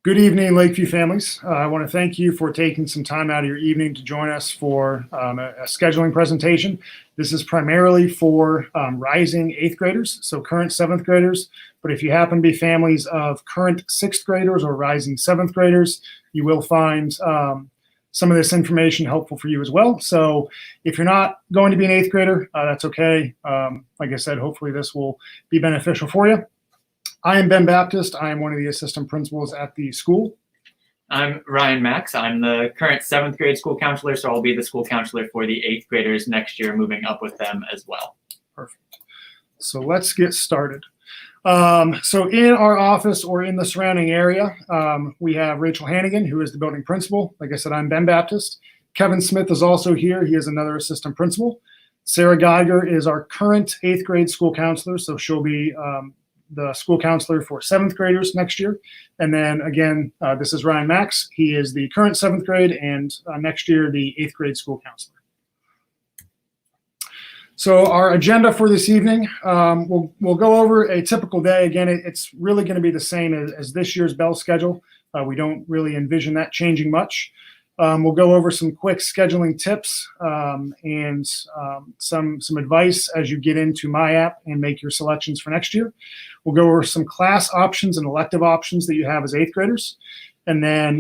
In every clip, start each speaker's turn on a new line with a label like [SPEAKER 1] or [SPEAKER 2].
[SPEAKER 1] Good evening, Lakeview families. I want to thank you for taking some time out of your evening to join us for a scheduling presentation. This is primarily for rising 8th graders, so current 7th graders. But if you happen to be families of current 6th graders or rising 7th graders, you will find some of this information helpful for you as well. So if you're not going to be an 8th grader, that's okay. Like I said, hopefully this will be beneficial for you. I am Ben Baptist. I am one of the assistant principals at the school.
[SPEAKER 2] I'm Ryan Max. I'm the current 7th grade school counselor, so I'll be the school counselor for the 8th graders next year, moving up with them as well.
[SPEAKER 1] Perfect. So let's get started. So in our office or in the surrounding area, we have Rachel Hannigan, who is the building principal. Like I said, I'm Ben Baptist. Kevin Smith is also here. He is another assistant principal. Sarah Geiger is our current 8th grade school counselor, so she'll be the school counselor for 7th graders next year. And then again, this is Ryan Max. He is the current 7th grade and next year the 8th grade school counselor. So our agenda for this evening, we'll go over a typical day. Again, it's really going to be the same as this year's bell schedule. We don't really envision that changing much. We'll go over some quick scheduling tips and some advice as you get into my app and make your selections for next year. We'll go over some class options and elective options that you have as 8th graders. And then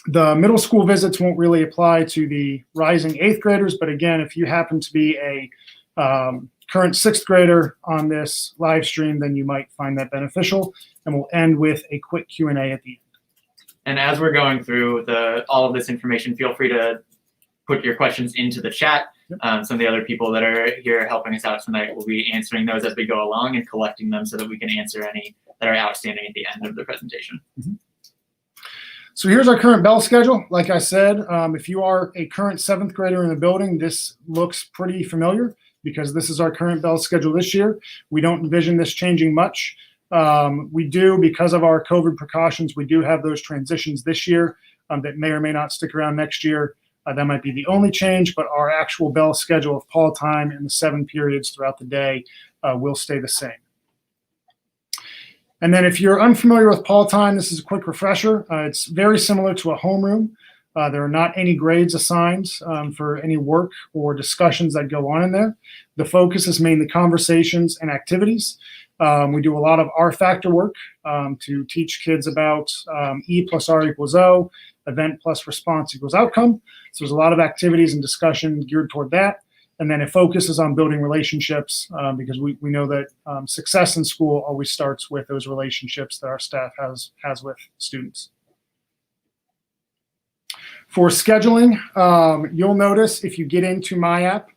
[SPEAKER 1] the middle school visits won't really apply to the rising 8th graders. But again, if you happen to be a current 6th grader on this live stream, then you might find that beneficial. And we'll end with a quick Q&A at the end.
[SPEAKER 2] And as we're going through all of this information, feel free to put your questions into the chat. Some of the other people that are here helping us out tonight will be answering those as we go along and collecting them so that we can answer any that are outstanding at the end of the presentation.
[SPEAKER 1] Mm-hmm. So here's our current bell schedule. Like I said, if you are a current 7th grader in the building, this looks pretty familiar because this is our current bell schedule this year. We don't envision this changing much. We do, because of our COVID precautions, we do have those transitions this year that may or may not stick around next year. That might be the only change, but our actual bell schedule of call time and the 7 periods throughout the day will stay the same. And then if you're unfamiliar with Paul time, this is a quick refresher. It's very similar to a homeroom. There are not any grades assigned for any work or discussions that go on in there. The focus is mainly conversations and activities. We do a lot of R factor work to teach kids about E plus R equals O, event plus response equals outcome. So there's a lot of activities and discussion geared toward that. And then it focuses on building relationships because we know that success in school always starts with those relationships that our staff has with students. For scheduling, you'll notice if you get into my app,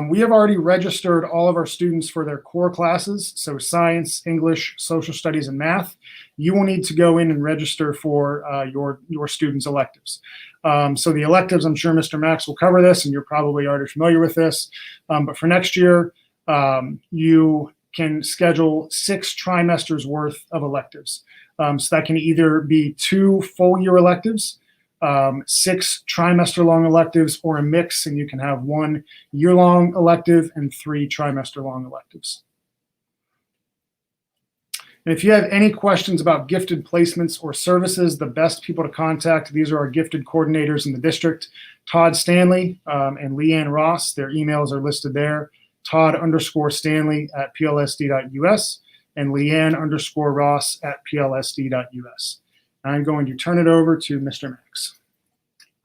[SPEAKER 1] we have already registered all of our students for their core classes, so science, English, social studies, and math. You will need to go in and register for your students' electives. So the electives, I'm sure Mr. Max will cover this, and you're probably already familiar with this. But for next year, you can schedule 6 trimesters worth of electives. So that can either be 2 full-year electives, 6 trimester-long electives, or a mix, and you can have 1 year-long elective and 3 trimester-long electives. And if you have any questions about gifted placements or services, the best people to contact, these are our gifted coordinators in the district, Todd Stanley and Leanne Ross. Their emails are listed there, Todd_Stanley@plsd.us and Leanne_Ross@plsd.us. I'm going to turn it over to Mr. Max.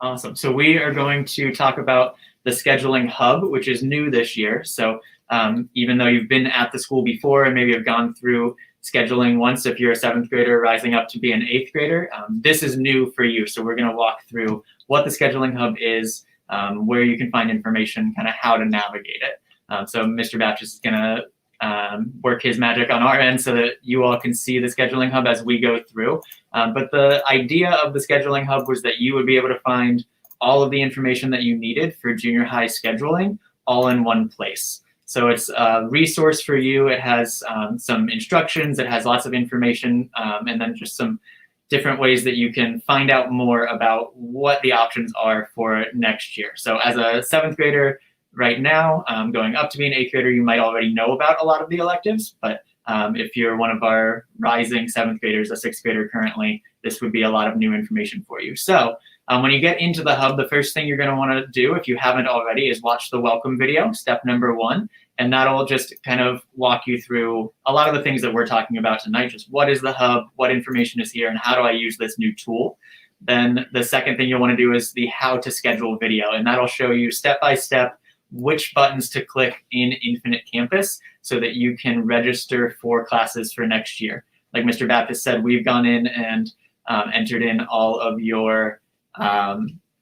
[SPEAKER 2] Awesome. So we are going to talk about the scheduling hub, which is new this year. So even though you've been at the school before and maybe have gone through scheduling once, if you're a 7th grader rising up to be an 8th grader, this is new for you. So we're going to walk through what the scheduling hub is, where you can find information, kind of how to navigate it. So Mr. Baptist is going to work his magic on our end so that you all can see the scheduling hub as we go through. But the idea of the scheduling hub was that you would be able to find all of the information that you needed for junior high scheduling all in one place. So it's a resource for you. It has some instructions, it has lots of information, and then just some different ways that you can find out more about what the options are for next year. So as a 7th grader right now, going up to be an 8th grader, you might already know about a lot of the electives, but if you're one of our rising 7th graders, a 6th grader currently, this would be a lot of new information for you. So when you get into the hub, the first thing you're going to want to do, if you haven't already, is watch the welcome video, step number 1. And that'll just kind of walk you through a lot of the things that we're talking about tonight. Just what is the hub, what information is here, and how do I use this new tool? Then the second thing you'll want to do is the how to schedule video. And that'll show you step by step which buttons to click in Infinite Campus so that you can register for classes for next year. Like Mr. Baptist said, we've gone in and entered in all of your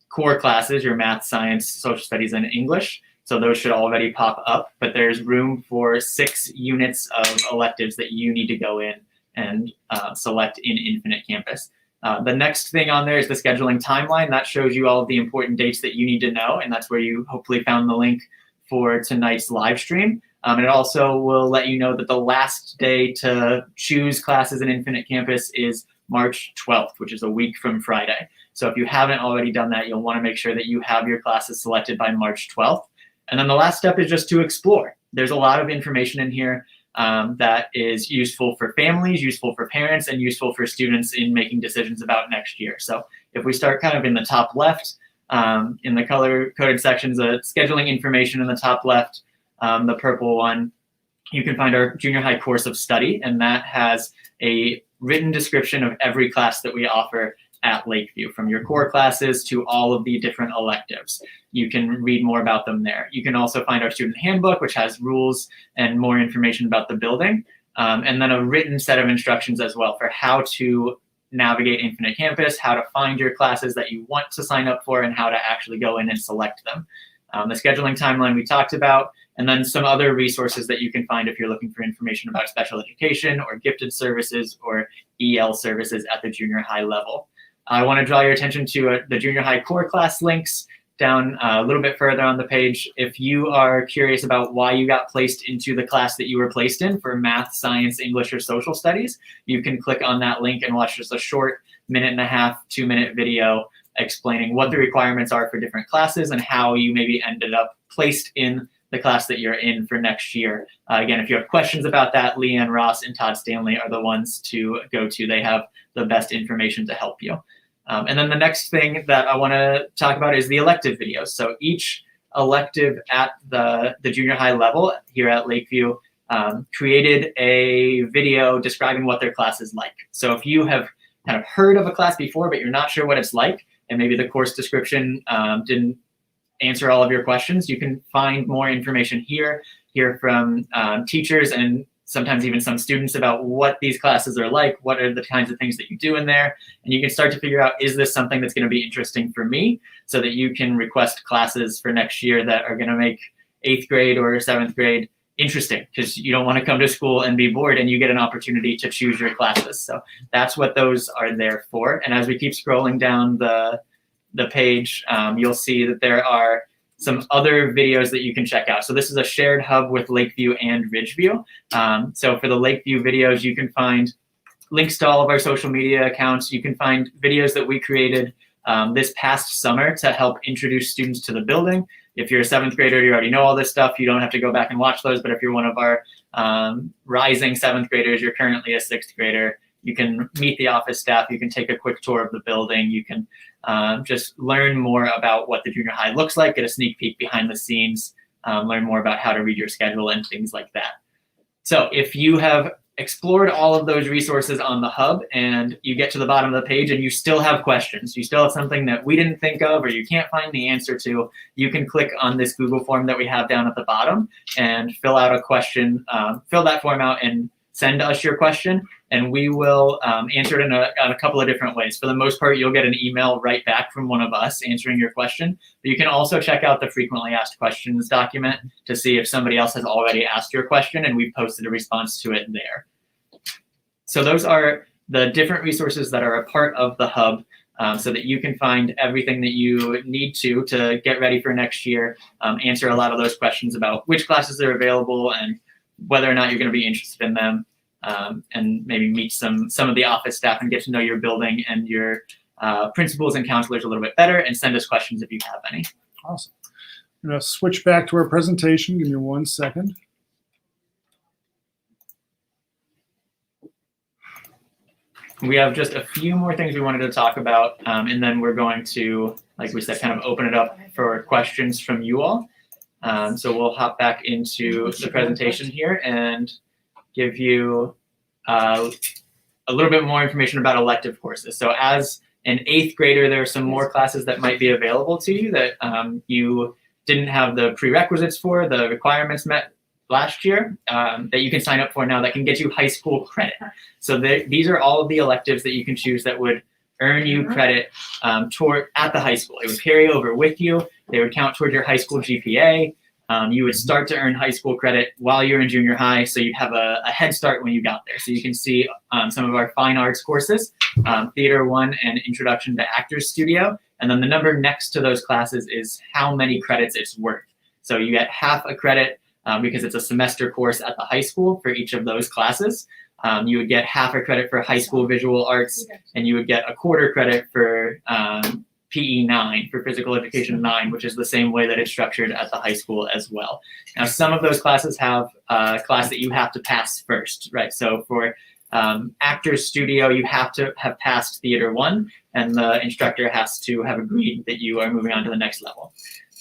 [SPEAKER 2] core classes, your math, science, social studies, and English. So those should already pop up, but there's room for 6 units of electives that you need to go in and select in Infinite Campus. The next thing on there is the scheduling timeline. That shows you all of the important dates that you need to know, and that's where you hopefully found the link for tonight's live stream. And it also will let you know that the last day to choose classes in Infinite Campus is March 12th, which is a week from Friday. So if you haven't already done that, you'll want to make sure that you have your classes selected by March 12th. And then the last step is just to explore. There's a lot of information in here that is useful for families, useful for parents, and useful for students in making decisions about next year. So if we start kind of in the top left, in the color-coded sections, scheduling information in the top left, the purple one, you can find our junior high course of study, and that has a written description of every class that we offer at Lakeview, from your core classes to all of the different electives. You can read more about them there. You can also find our student handbook, which has rules and more information about the building, and then a written set of instructions as well for how to navigate Infinite Campus, how to find your classes that you want to sign up for, and how to actually go in and select them. The scheduling timeline we talked about, and then some other resources that you can find if you're looking for information about special education or gifted services or EL services at the junior high level. I want to draw your attention to the junior high core class links down a little bit further on the page. If you are curious about why you got placed into the class that you were placed in for math, science, English, or social studies, you can click on that link and watch just a short 1.5 to 2-minute video explaining what the requirements are for different classes and how you maybe ended up placed in the class that you're in for next year. Again, if you have questions about that, Leanne Ross and Todd Stanley are the ones to go to. They have the best information to help you. And then the next thing that I want to talk about is the elective videos. So each elective at the junior high level here at Lakeview created a video describing what their class is like. So if you have kind of heard of a class before, but you're not sure what it's like, and maybe the course description didn't answer all of your questions, you can find more information here, hear from teachers and sometimes even some students about what these classes are like, what are the kinds of things that you do in there, and you can start to figure out, is this something that's going to be interesting for me, so that you can request classes for next year that are going to make 8th grade or 7th grade interesting, because you don't want to come to school and be bored, and you get an opportunity to choose your classes. So that's what those are there for. And as we keep scrolling down the page, you'll see that there are some other videos that you can check out. So this is a shared hub with Lakeview and Ridgeview. So for the Lakeview videos, you can find links to all of our social media accounts. You can find videos that we created this past summer to help introduce students to the building. If you're a 7th grader, you already know all this stuff. You don't have to go back and watch those. But if you're one of our rising 7th graders, you're currently a 6th grader, you can meet the office staff. You can take a quick tour of the building. You can just learn more about what the junior high looks like, get a sneak peek behind the scenes, learn more about how to read your schedule and things like that. So if you have explored all of those resources on the hub and you get to the bottom of the page and you still have questions, you still have something that we didn't think of or you can't find the answer to, you can click on this Google form that we have down at the bottom and fill out a question, fill that form out and send us your question, and we will answer it in a couple of different ways. For the most part, you'll get an email right back from one of us answering your question, but you can also check out the frequently asked questions document to see if somebody else has already asked your question and we've posted a response to it there. So those are the different resources that are a part of the hub, so that you can find everything that you need to get ready for next year, answer a lot of those questions about which classes are available and whether or not you're going to be interested in them, and maybe meet some of the office staff and get to know your building and your principals and counselors a little bit better, and send us questions if you have any.
[SPEAKER 1] Awesome. I'm going to switch back to our presentation. Give me 1 second.
[SPEAKER 2] we have just a few more things we wanted to talk about, and then we're going to, like we said, kind of open it up for questions from you all. So we'll hop back into the presentation here and give you a little bit more information about elective courses. So as an 8th grader, there are some more classes that might be available to you that you didn't have the prerequisites for, the requirements met last year, that you can sign up for now that can get you high school credit. So these are all of the electives that you can choose that would earn you credit toward at the high school. It would carry over with you. They would count toward your high school GPA. You would start to earn high school credit while you're in junior high, so you'd have a head start when you got there. So you can see some of our fine arts courses, Theater 1 and Introduction to Actors Studio. And then the number next to those classes is how many credits it's worth. So you get half a credit because it's a semester course at the high school for each of those classes. You would get half a credit for high school visual arts, and you would get a quarter credit for PE 9, for physical education 9, which is the same way that it's structured at the high school as well. Now, some of those classes have a class that you have to pass first, right? So for Actors Studio, you have to have passed Theater 1, and the instructor has to have agreed that you are moving on to the next level.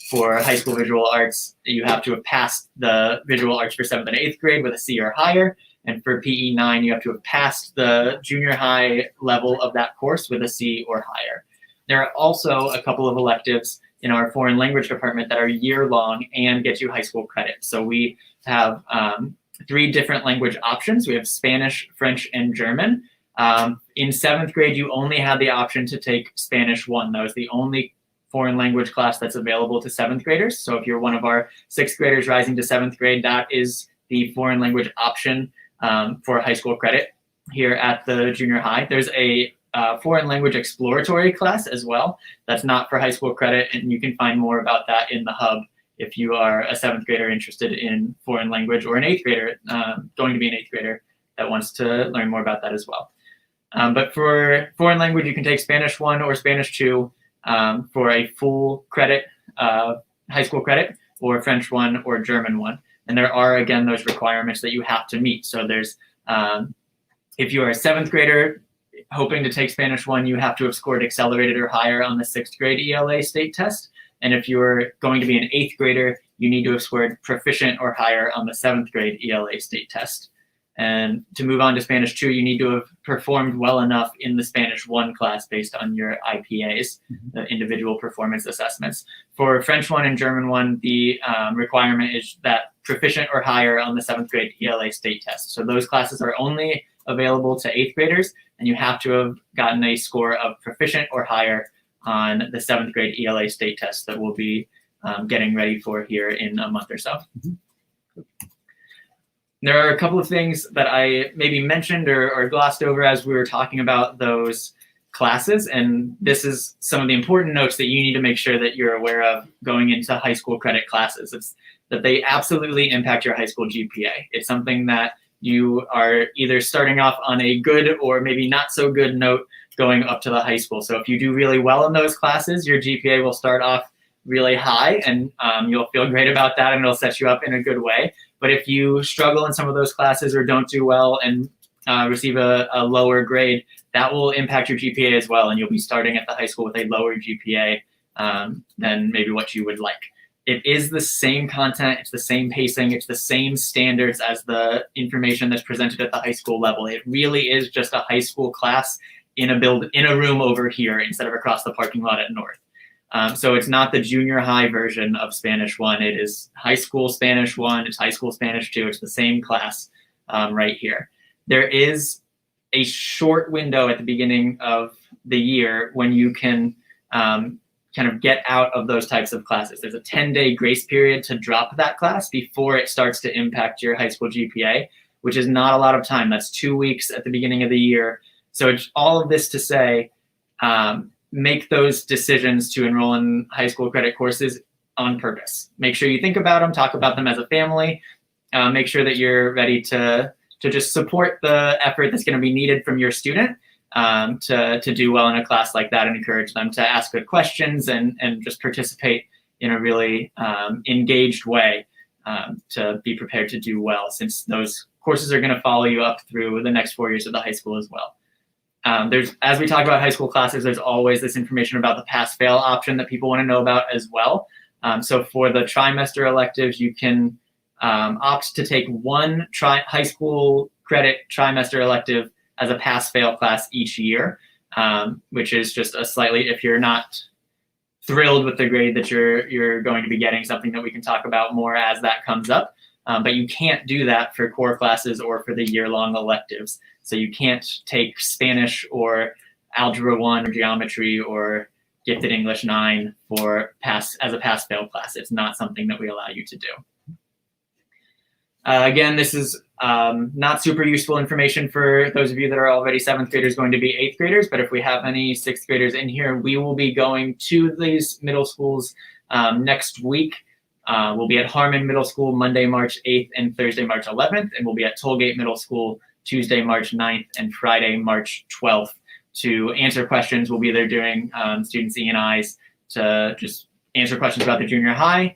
[SPEAKER 2] For high school visual arts, you have to have passed the visual arts for 7th and 8th grade with a C or higher. And for PE 9, you have to have passed the junior high level of that course with a C or higher. There are also a couple of electives in our foreign language department that are year-long and get you high school credit. So we have 3 different language options. We have Spanish, French, and German. In 7th grade, you only had the option to take Spanish 1. That was the only foreign language class that's available to 7th graders. So if you're one of our 6th graders rising to 7th grade, that is the foreign language option for high school credit here at the junior high. There's a foreign language exploratory class as well. That's not for high school credit, and you can find more about that in the hub if you are a 7th grader interested in foreign language, or an 8th grader, going to be an 8th grader that wants to learn more about that as well. But for foreign language, you can take Spanish 1 or Spanish 2 for a full credit, high school credit, or French 1 or German 1. And there are, again, those requirements that you have to meet. So there's, if you are a 7th grader hoping to take Spanish 1, you have to have scored accelerated or higher on the 6th grade ELA state test. And if you're going to be an 8th grader, you need to have scored proficient or higher on the 7th grade ELA state test. And to move on to Spanish 2, you need to have performed well enough in the Spanish 1 class based on your IPAs, the individual performance assessments. For French 1 and German 1, the requirement is that proficient or higher on the 7th grade ELA state test. So those classes are only available to 8th graders, and you have to have gotten a score of proficient or higher on the 7th grade ELA state test that we'll be getting ready for here in a month or so. There are a couple of things that I maybe mentioned or glossed over as we were talking about those classes, and this is some of the important notes that you need to make sure that you're aware of going into high school credit classes. It's that they absolutely impact your high school GPA. It's something that you are either starting off on a good or maybe not so good note going up to the high school. So if you do really well in those classes, your GPA will start off really high, and you'll feel great about that, and it'll set you up in a good way. But if you struggle in some of those classes or don't do well and receive a lower grade, that will impact your GPA as well, and you'll be starting at the high school with a lower GPA than maybe what you would like. It is the same content, it's the same pacing, it's the same standards as the information that's presented at the high school level. It really is just a high school class in a room over here instead of across the parking lot at North. So it's not the junior high version of Spanish 1. It is high school Spanish 1, it's high school Spanish 2, it's the same class right here. There is a short window at the beginning of the year when you can kind of get out of those types of classes. There's a 10-day grace period to drop that class before it starts to impact your high school GPA, which is not a lot of time. That's 2 weeks at the beginning of the year. So it's all of this to say, make those decisions to enroll in high school credit courses on purpose. Make sure you think about them, talk about them as a family, make sure that you're ready to just support the effort that's going to be needed from your student to do well in a class like that, and encourage them to ask good questions and just participate in a really engaged way to be prepared to do well, since those courses are going to follow you up through the next 4 years of the high school as well. as we talk about high school classes, there's always this information about the pass-fail option that people want to know about as well. So for the trimester electives, you can opt to take one high school credit trimester elective as a pass-fail class each year, which is just a slightly, if you're not thrilled with the grade that you're going to be getting, something that we can talk about more as that comes up. But you can't do that for core classes or for the year-long electives. So you can't take Spanish or Algebra 1 or Geometry or Gifted English 9 as a pass-fail class. It's not something that we allow you to do. Again, this is not super useful information for those of you that are already 7th graders going to be 8th graders, but if we have any 6th graders in here, we will be going to these middle schools next week. We'll be at Harmon Middle School Monday, March 8th and Thursday, March 11th, and we'll be at Tollgate Middle School Tuesday, March 9th and Friday, March 12th to answer questions. We'll be there doing students' E&Is to just answer questions about the junior high,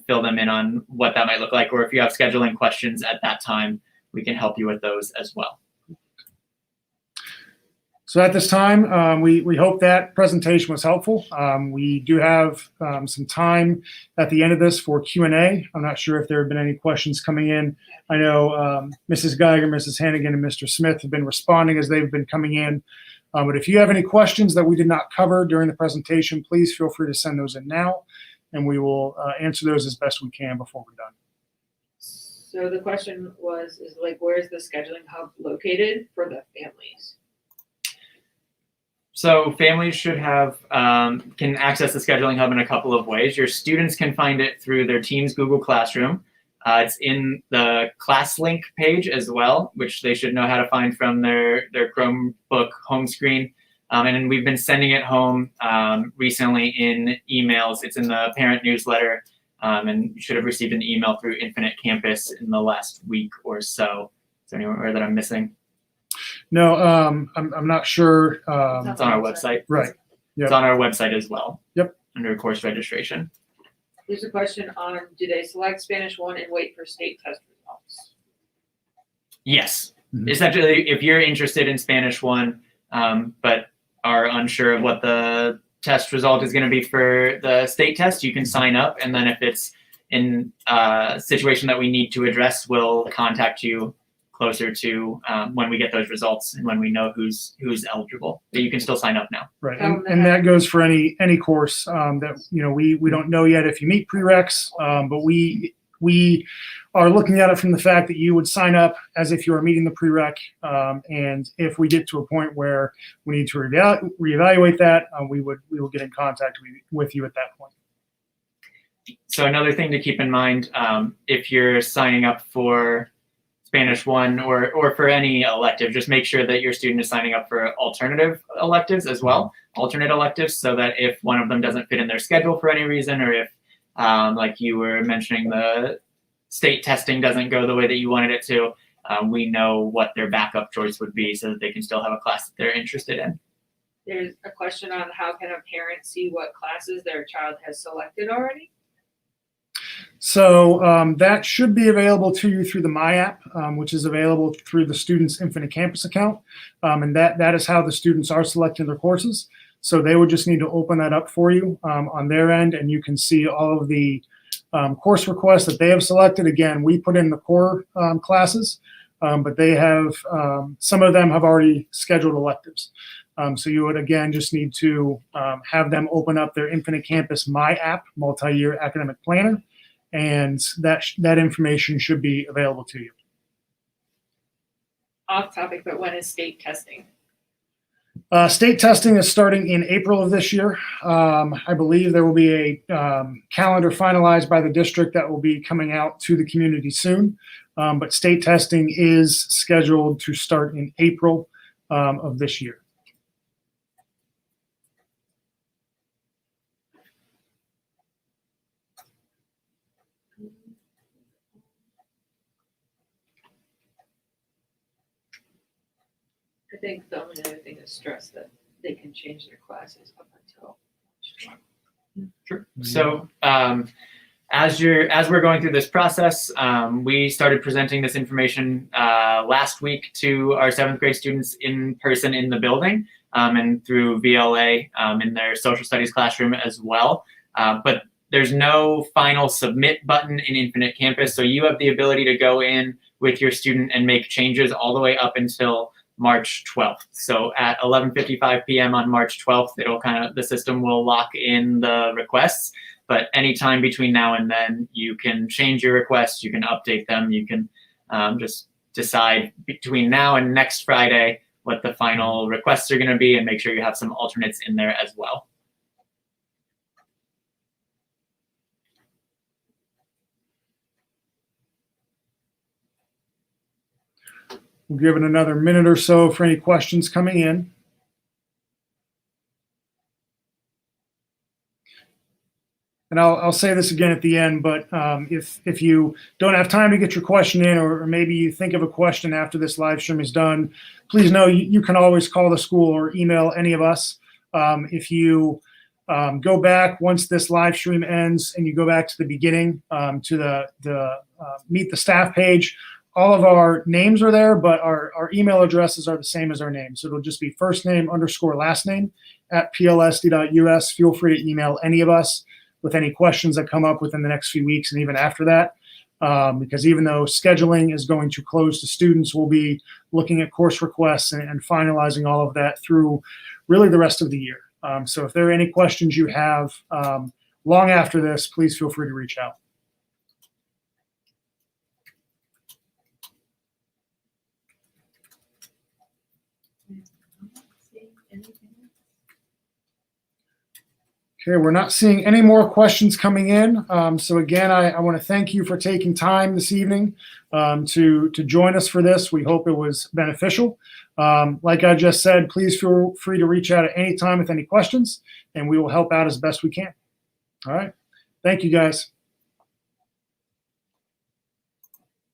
[SPEAKER 2] fill them in on what that might look like, or if you have scheduling questions at that time, we can help you with those as well.
[SPEAKER 1] So at this time, we hope that presentation was helpful. We do have some time at the end of this for Q&A. I'm not sure if there have been any questions coming in. I know Mrs. Geiger, Mrs. Hannigan, and Mr. Smith have been responding as they've been coming in. But if you have any questions that we did not cover during the presentation, please feel free to send those in now, and we will answer those as best we can before we're done.
[SPEAKER 3] So the question is like, where's the scheduling hub located for the families?
[SPEAKER 2] So families should have, can access the scheduling hub in a couple of ways. Your students can find it through their Teams Google Classroom. It's in the class link page as well, which they should know how to find from their Chromebook home screen. And we've been sending it home recently in emails. It's in the parent newsletter, and you should have received an email through Infinite Campus in the last week or so. Is there anywhere that I'm missing?
[SPEAKER 1] No, I'm not sure.
[SPEAKER 2] It's on our website.
[SPEAKER 1] Right. Yep.
[SPEAKER 2] It's on our website as well.
[SPEAKER 1] Yep.
[SPEAKER 2] Under course registration.
[SPEAKER 3] There's a question on, do they select Spanish 1 and wait for state test results?
[SPEAKER 2] Yes.
[SPEAKER 1] Mhm.
[SPEAKER 2] Essentially, if you're interested in Spanish 1, but are unsure of what the test result is going to be for the state test, you can sign up. And then if it's in a situation that we need to address, we'll contact you closer to when we get those results and when we know who's eligible. But you can still sign up now.
[SPEAKER 1] Right, and that goes for any course that we don't know yet if you meet prereqs, but we are looking at it from the fact that you would sign up as if you are meeting the prereq, and if we get to a point where we need to reevaluate that, we will get in contact with you at that point.
[SPEAKER 2] So another thing to keep in mind, if you're signing up for Spanish 1 or for any elective, just make sure that your student is signing up for alternative electives as well, alternate electives, so that if one of them doesn't fit in their schedule for any reason, or if, like you were mentioning, the state testing doesn't go the way that you wanted it to, we know what their backup choice would be so that they can still have a class that they're interested in.
[SPEAKER 3] There's a question on how can a parent see what classes their child has selected already?
[SPEAKER 1] So that should be available to you through the My App, which is available through the student's Infinite Campus account. And that is how the students are selecting their courses. So they would just need to open that up for you on their end, and you can see all of the course requests that they have selected. Again, we put in the core classes, but they have, some of them have already scheduled electives. So you would, again, just need to have them open up their Infinite Campus My App, multi-year academic planner, and that information should be available to you.
[SPEAKER 3] Off topic, but when is state testing?
[SPEAKER 1] State testing is starting in April of this year. I believe there will be a calendar finalized by the district that will be coming out to the community soon. But state testing is scheduled to start in April of this year.
[SPEAKER 3] I think the only other thing is stress that they can change their classes up until.
[SPEAKER 2] Sure. So as we're going through this process, we started presenting this information last week to our 7th grade students in person in the building, and through VLA in their social studies classroom as well. But there's no final submit button in Infinite Campus, so you have the ability to go in with your student and make changes all the way up until March 12th. So at 11:55 p.m. on March 12th, the system will lock in the requests. But anytime between now and then, you can change your requests, you can update them, you can just decide between now and next Friday what the final requests are going to be, and make sure you have some alternates in there as well.
[SPEAKER 1] We'll give it another minute or so for any questions coming in. And I'll say this again at the end, but if you don't have time to get your question in, or maybe you think of a question after this live stream is done, please know you can always call the school or email any of us. If you go back once this live stream ends and you go back to the beginning, to the Meet the Staff page, all of our names are there, but our email addresses are the same as our names. So it'll just be first name _ last name @plsd.us. Feel free to email any of us with any questions that come up within the next few weeks and even after that. Because even though scheduling is going to close to students, we'll be looking at course requests and finalizing all of that through really the rest of the year. So if there are any questions you have long after this, please feel free to reach out. Okay, we're not seeing any more questions coming in. So again, I want to thank you for taking time this evening to join us for this. We hope it was beneficial. Like I just said, please feel free to reach out at any time with any questions, and we will help out as best we can. All right. Thank you, guys.